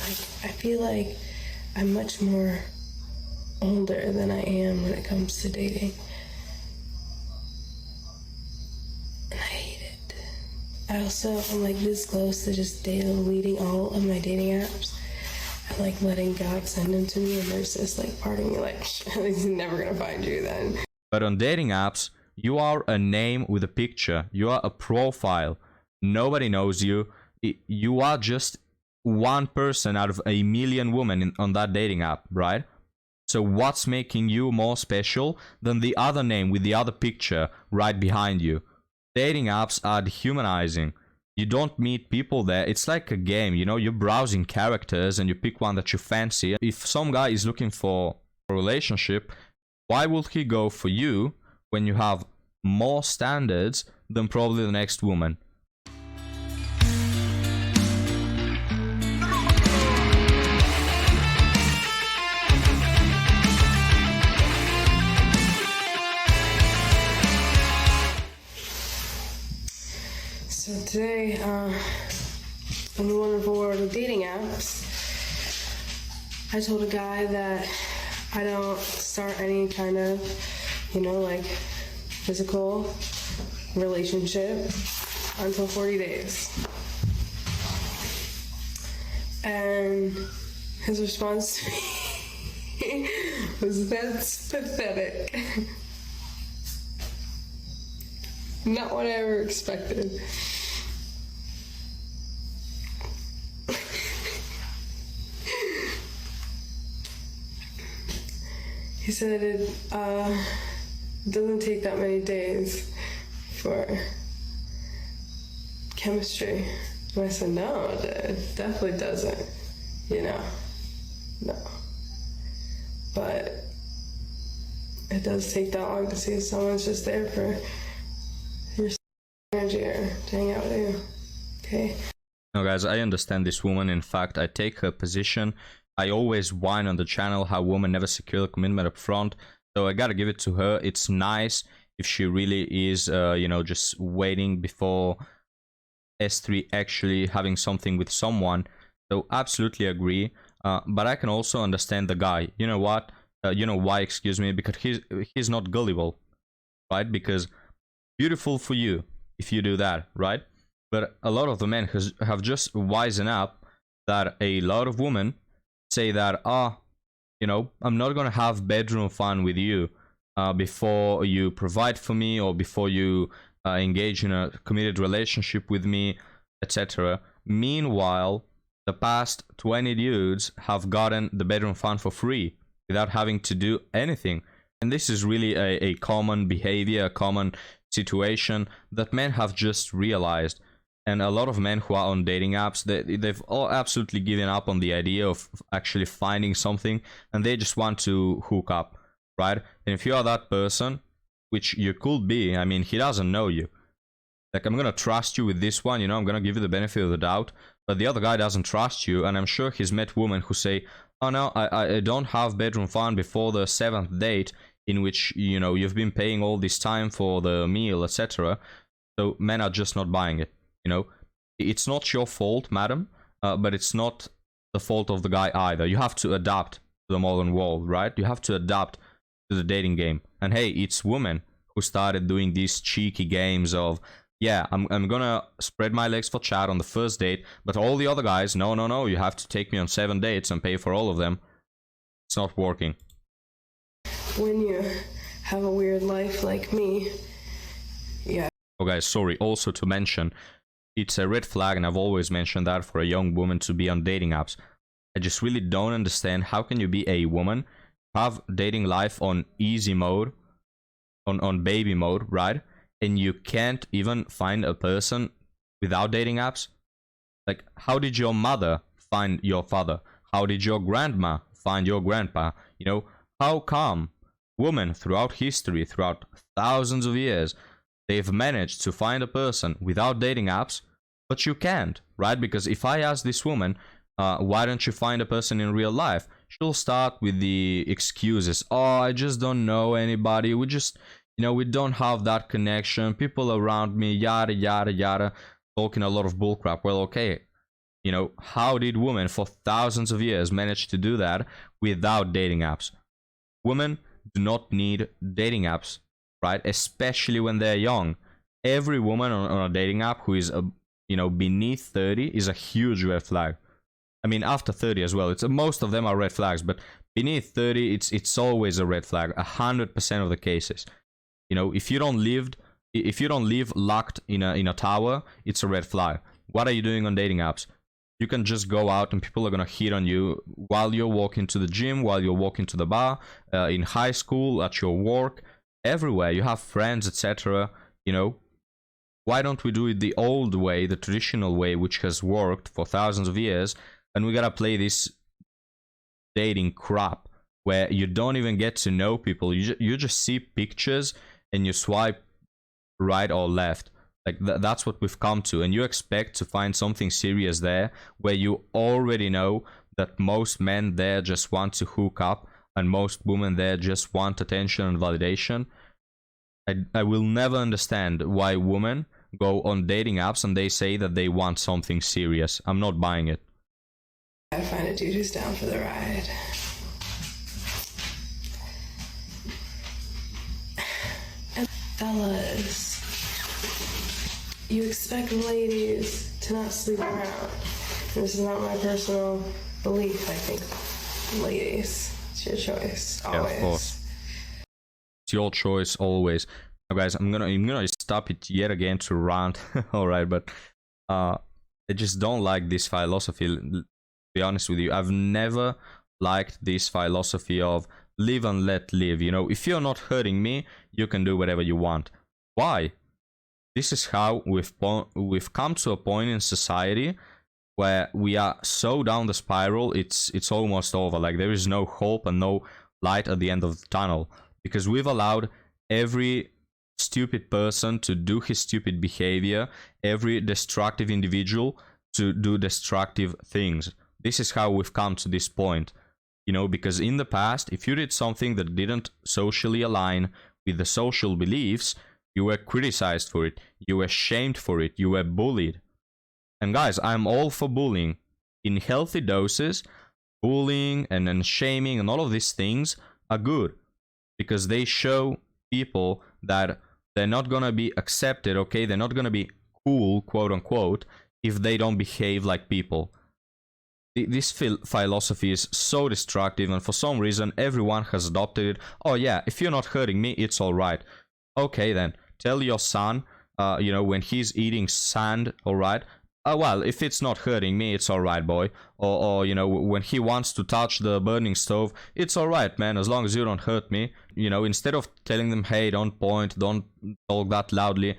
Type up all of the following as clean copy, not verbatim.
like, I feel like I'm much more older than I am when it comes to dating. And I hate it. I also am like this close to just deleting all of my dating apps and like letting God send them to me, and there's this like part of me like, he's never gonna find you then. But on dating apps, you are a name with a picture. You are a profile. Nobody knows you. You are just one person out of a million women on that dating app, right? So what's making you more special than the other name with the other picture right behind you? Dating apps are dehumanizing. You don't meet people there. It's like a game, you know, you're browsing characters and you pick one that you fancy. If some guy is looking for a relationship, why would he go for you when you have more standards than probably the next woman? So today, in the wonderful world of dating apps, I told a guy that I don't start any kind of, you know, like physical relationship until 40 days. And his response to me was, "That's pathetic." Not what I ever expected. He said it doesn't take that many days for chemistry. And I said, no, it definitely doesn't, you know, no. But it does take that long to see if someone's just there for your energy or to hang out with you, okay? No, guys, I understand this woman. In fact, I take her position. I always whine on the channel how women never secure the commitment up front. So I gotta give it to her. It's nice if she really is, you know, just waiting before S3 actually having something with someone. So absolutely agree. But I can also understand the guy. You know what? You know why? Excuse me. Because he's not gullible, right? Because beautiful for you if you do that, right? But a lot of the men have just wisen up that a lot of women say that, you know, I'm not gonna have bedroom fun with you before you provide for me or before you engage in a committed relationship with me, etc. Meanwhile, the past 20 dudes have gotten the bedroom fun for free without having to do anything. And this is really a common behavior, a common situation that men have just realized. And a lot of men who are on dating apps, they've all absolutely given up on the idea of actually finding something, and they just want to hook up, right? And if you are that person, which you could be, I mean, he doesn't know you. Like, I'm gonna trust you with this one, you know, I'm gonna give you the benefit of the doubt, but the other guy doesn't trust you, and I'm sure he's met women who say, oh no, I don't have bedroom fun before the 7th date, in which, you know, you've been paying all this time for the meal, etc. So men are just not buying it. You know, it's not your fault, madam, but it's not the fault of the guy either. You have to adapt to the modern world, right? You have to adapt to the dating game. And hey, it's women who started doing these cheeky games of, yeah, I'm gonna spread my legs for chat on the first date, but all the other guys, no, you have to take me on 7 dates and pay for all of them. It's not working. When you have a weird life like me, yeah. Oh, guys, sorry, also to mention, it's a red flag, and I've always mentioned that, for a young woman to be on dating apps. I just really don't understand, how can you be a woman, have dating life on easy mode, on baby mode, right? And you can't even find a person without dating apps? Like, how did your mother find your father? How did your grandma find your grandpa? You know, how come women throughout history, throughout thousands of years, they've managed to find a person without dating apps, but you can't, right? Because if I ask this woman, why don't you find a person in real life? She'll start with the excuses. Oh, I just don't know anybody. We just, you know, we don't have that connection. People around me, yada, yada, yada, talking a lot of bullcrap. Well, okay, You know, how did women for thousands of years manage to do that without dating apps? Women do not need dating apps, right? Especially when they're young. Every woman on a dating app who is beneath 30 is a huge red flag. I mean, after 30 as well. It's most of them are red flags, but beneath 30, it's always a red flag. 100% of the cases. You know, if you don't live locked in a tower, it's a red flag. What are you doing on dating apps? You can just go out and people are gonna hit on you while you're walking to the gym, while you're walking to the bar, in high school, at your work, everywhere. You have friends, etc. You know, why don't we do it the old way, the traditional way, which has worked for thousands of years, and we gotta play this dating crap where you don't even get to know people. You just see pictures and you swipe right or left. Like that's what we've come to, and you expect to find something serious there where you already know that most men there just want to hook up and most women there just want attention and validation. I will never understand why women go on dating apps and they say that they want something serious. I'm not buying it. I find a dude who's down for the ride. And fellas, you expect ladies to not sleep around. This is not my personal belief. I think ladies, it's your choice. Always. Yeah, of course. It's your choice always. Now, guys, I'm gonna stop it yet again to rant. All right, but I just don't like this philosophy. To be honest with you, I've never liked this philosophy of live and let live. You know, if you're not hurting me, you can do whatever you want. Why? This is how we've come to a point in society where we are so down the spiral, it's almost over. Like there is no hope and no light at the end of the tunnel, because we've allowed every stupid person to do his stupid behavior, every destructive individual to do destructive things. This is how we've come to this point. You know, because in the past, if you did something that didn't socially align with the social beliefs, you were criticized for it, you were shamed for it, you were bullied. And guys, I'm all for bullying. In healthy doses, bullying and shaming and all of these things are good, because they show people that they're not gonna be accepted, okay? They're not gonna be cool, quote unquote, if they don't behave like people. This philosophy is so destructive, and for some reason everyone has adopted it. Oh yeah, if you're not hurting me, it's alright. Okay then, tell your son, when he's eating sand, alright? Well, if it's not hurting me, it's alright, boy. Or when he wants to touch the burning stove, it's alright, man, as long as you don't hurt me. You know, instead of telling them, hey, don't point, don't talk that loudly.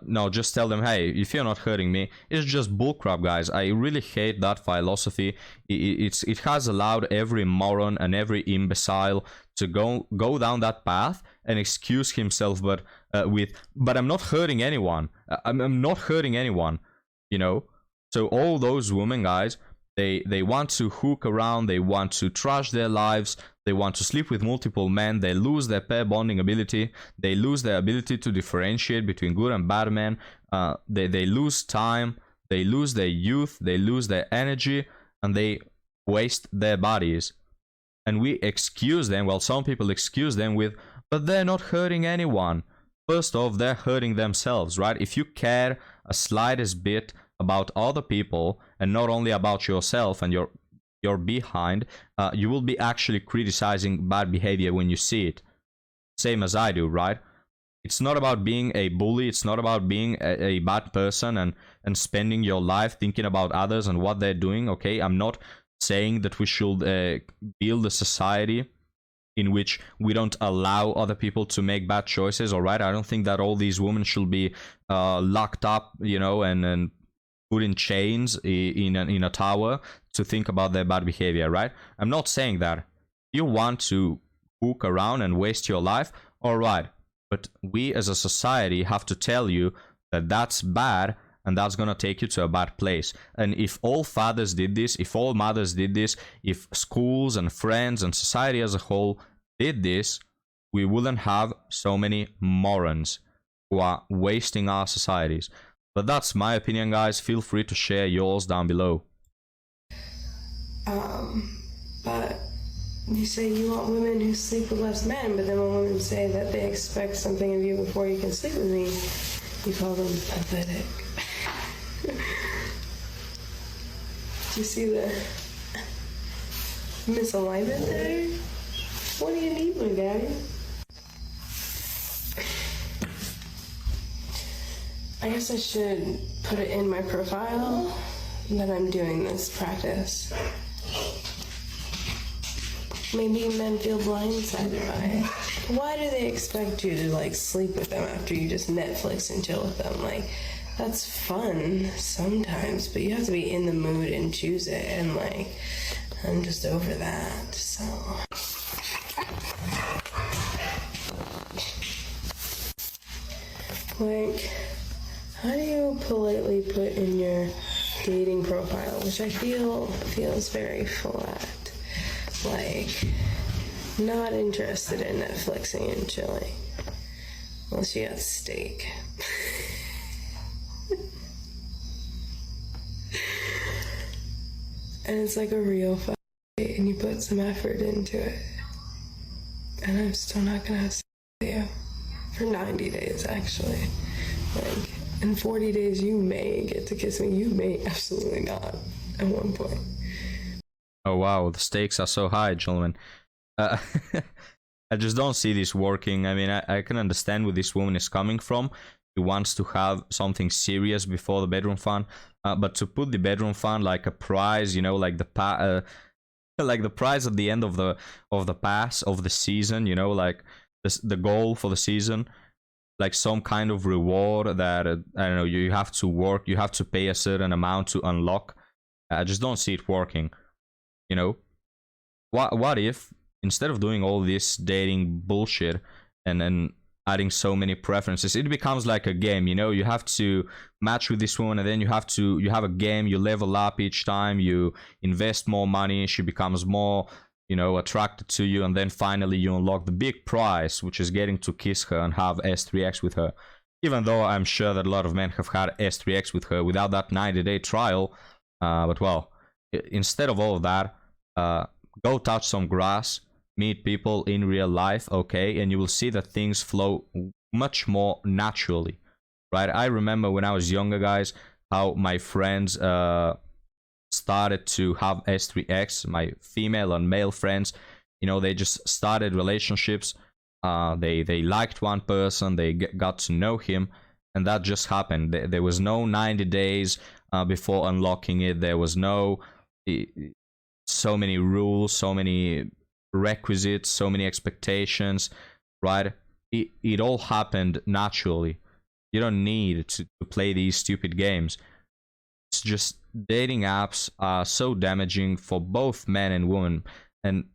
No, just tell them, hey, if you're not hurting me. It's just bullcrap, guys. I really hate that philosophy. It has allowed every moron and every imbecile to go down that path and excuse himself, but I'm not hurting anyone. I'm not hurting anyone. You know, so all those women, guys, they want to hook around, they want to trash their lives, they want to sleep with multiple men, they lose their pair bonding ability, they lose their ability to differentiate between good and bad men, they lose time, they lose their youth, they lose their energy, and they waste their bodies. And we excuse them, well, some people excuse them with, but they're not hurting anyone. First off, they're hurting themselves, right? If you care a slightest bit about other people and not only about yourself and your behind, you will be actually criticizing bad behavior when you see it. Same as I do, right? It's not about being a bully, it's not about being a bad person and spending your life thinking about others and what they're doing, okay? I'm not saying that we should build a society in which we don't allow other people to make bad choices, all right? I don't think that all these women should be locked up, and put in chains in a tower to think about their bad behavior, right? I'm not saying that. You want to hook around and waste your life, all right. But we as a society have to tell you that that's bad, and that's gonna take you to a bad place. And if all fathers did this, if all mothers did this, if schools and friends and society as a whole did this, we wouldn't have so many morons who are wasting our societies. But that's my opinion, guys. Feel free to share yours down below. But you say you want women who sleep with less men, but then when women say that they expect something of you before you can sleep with me, you call them pathetic. Do you see the misalignment there? What do you need, my daddy? I guess I should put it in my profile that I'm doing this practice. Maybe men feel blindsided by it. Why do they expect you to like sleep with them after you just Netflix and chill with them? Like, that's fun sometimes, but you have to be in the mood and choose it, and like, I'm just over that, so. Like, how do you politely put in your dating profile, which I feel feels very flat, like, not interested in Netflixing and chilling, unless you got steak. And it's like a real fight, and you put some effort into it, and I'm still not gonna have sex with you for 90 days, actually. Like, in 40 days, you may get to kiss me. You may absolutely not at one point. Oh wow, the stakes are so high, gentlemen. I just don't see this working. I mean, I can understand where this woman is coming from. She wants to have something serious before the bedroom fun, but to put the bedroom fun like a prize, you know, like the like the prize at the end of the pass of the season, you know, like the goal for the season, like some kind of reward that I don't know, you have to work, you have to pay a certain amount to unlock. I just don't see it working. You know, what if instead of doing all this dating bullshit and adding so many preferences, it becomes like a game? You know, you have to match with this woman, and then you have a game, you level up each time, you invest more money, she becomes more, you know, attracted to you, and then finally you unlock the big prize, which is getting to kiss her and have S3X with her. Even though I'm sure that a lot of men have had S3X with her without that 90-day trial, but well, instead of all of that, go touch some grass, meet people in real life, okay, and you will see that things flow much more naturally, right? I remember when I was younger, guys, how my friends started to have S3X, my female and male friends. You know, they just started relationships. They liked one person, they got to know him, and that just happened. There was no 90 days before unlocking it. There was no so many rules, so many requisites, so many expectations, right? It all happened naturally. You don't need to play these stupid games. It's just dating apps are so damaging for both men and women, and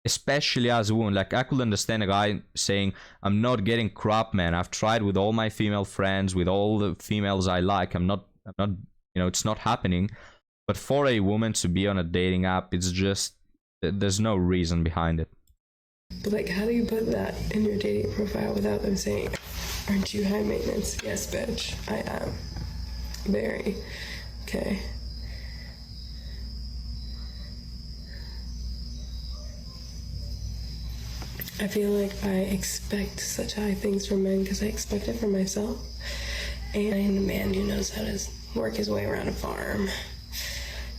especially as a woman. Like, I could understand a guy saying, I'm not getting crap, man. I've tried with all my female friends, with all the females I like. I'm not, you know, it's not happening. But for a woman to be on a dating app, it's just, there's no reason behind it. But like, how do you put that in your dating profile without them saying, aren't you high maintenance? Yes, bitch, I am. Very. Okay. I feel like I expect such high things from men because I expect it from myself. And I am a man who knows how to work his way around a farm,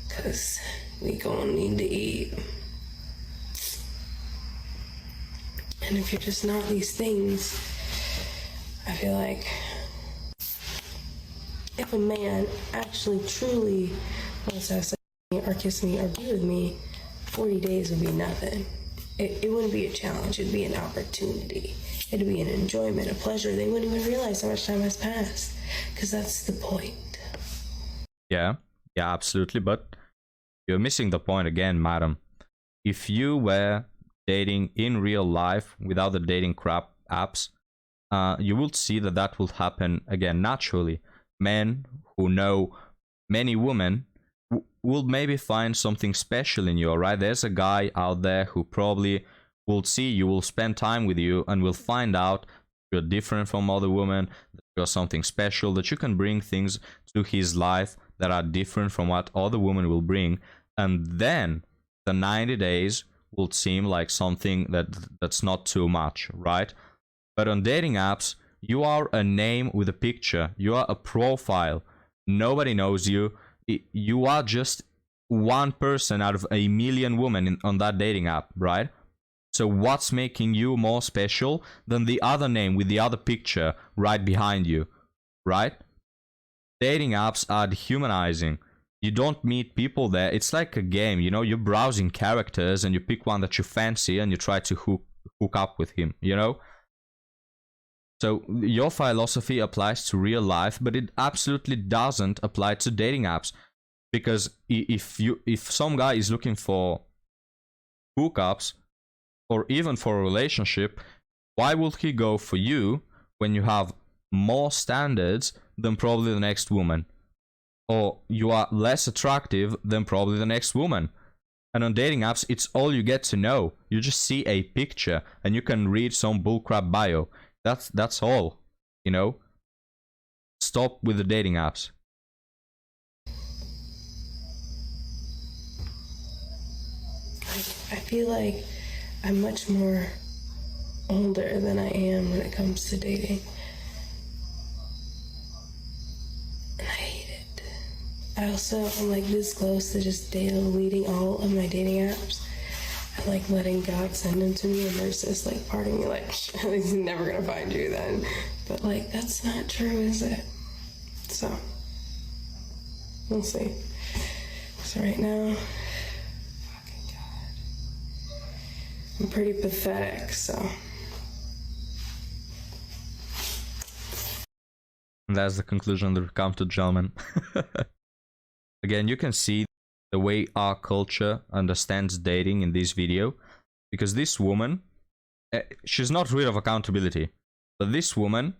because we gonna need to eat. And if you're just not these things, I feel like if a man actually truly wants to have sex with me or kiss me or be with me, 40 days would be nothing. It wouldn't be a challenge, it'd be an opportunity. It'd be an enjoyment, a pleasure. They wouldn't even realize how much time has passed, because that's the point. Yeah, absolutely, but you're missing the point again, madam. If you were dating in real life without the dating crap apps, you will see that that will happen again naturally. Men who know many women will maybe find something special in you, right? There's a guy out there who probably will see you, will spend time with you, and will find out you're different from other women. you're something special, that you can bring things to his life that are different from what other women will bring, and then the 90 days will seem like something that's not too much, right? But on dating apps, you are a name with a picture. You are a profile. Nobody knows you. You are just one person out of a million women on that dating app, right? So what's making you more special than the other name with the other picture right behind you, right? Dating apps are dehumanizing. You don't meet people there. It's like a game, you know, you're browsing characters and you pick one that you fancy and you try to hook up with him, you know? So your philosophy applies to real life, but it absolutely doesn't apply to dating apps. Because if some guy is looking for hookups or even for a relationship, why would he go for you when you have more standards than probably the next woman? Or you are less attractive than probably the next woman? And on dating apps, it's all you get to know. You just see a picture and you can read some bullcrap bio. That's all, you know? Stop with the dating apps. I feel like I'm much more older than I am when it comes to dating. And I hate it. I also am like this close to just deleting all of my dating apps and like letting God send them to me, and there's this like part of me like, he's never gonna find you then. But like, that's not true, is it? So, we'll see. So right now, I'm pretty pathetic, so. And that's the conclusion that we come to, gentlemen. Again, you can see the way our culture understands dating in this video. Because this woman, she's not rid of accountability. But this woman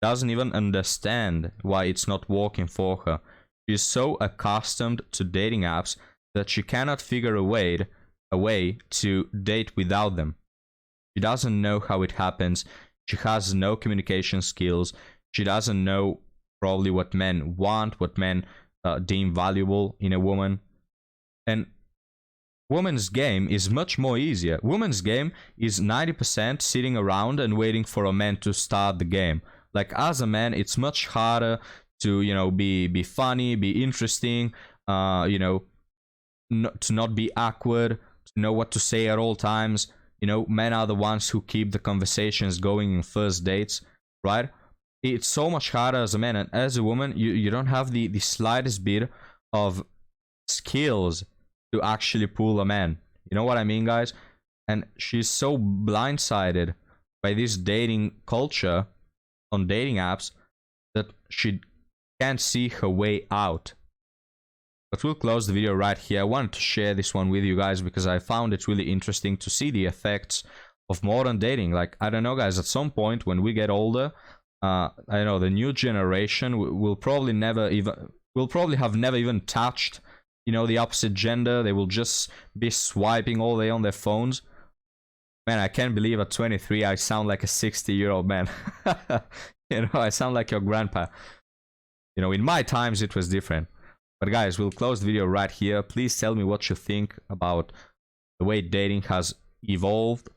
doesn't even understand why it's not working for her. She's so accustomed to dating apps that she cannot figure a way to date without them. She doesn't know how it happens. She has no communication skills. She doesn't know probably what men want, what men deem valuable in a woman. And woman's game is much more easier. Woman's game is 90% sitting around and waiting for a man to start the game. Like, as a man, it's much harder to, you know, be funny, be interesting, you know, to not be awkward, to know what to say at all times. You know, men are the ones who keep the conversations going in first dates, right? It's so much harder as a man, and as a woman, you don't have the slightest bit of skills to actually pull a man. You know what I mean, guys? And she's so blindsided by this dating culture on dating apps that she can't see her way out. But we'll close the video right here. I wanted to share this one with you guys because I found it really interesting to see the effects of modern dating. Like, I don't know, guys, at some point when we get older, I know the new generation will probably have never even touched, you know, the opposite gender. They will just be swiping all day on their phones. Man, I can't believe at 23 I sound like a 60-year-old man. You know, I sound like your grandpa. You know, in my times it was different. But guys, we'll close the video right here. Please tell me what you think about the way dating has evolved.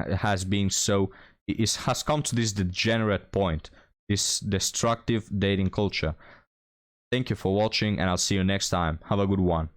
It has been so... It has come to this degenerate point. This destructive dating culture. Thank you for watching, and I'll see you next time. Have a good one.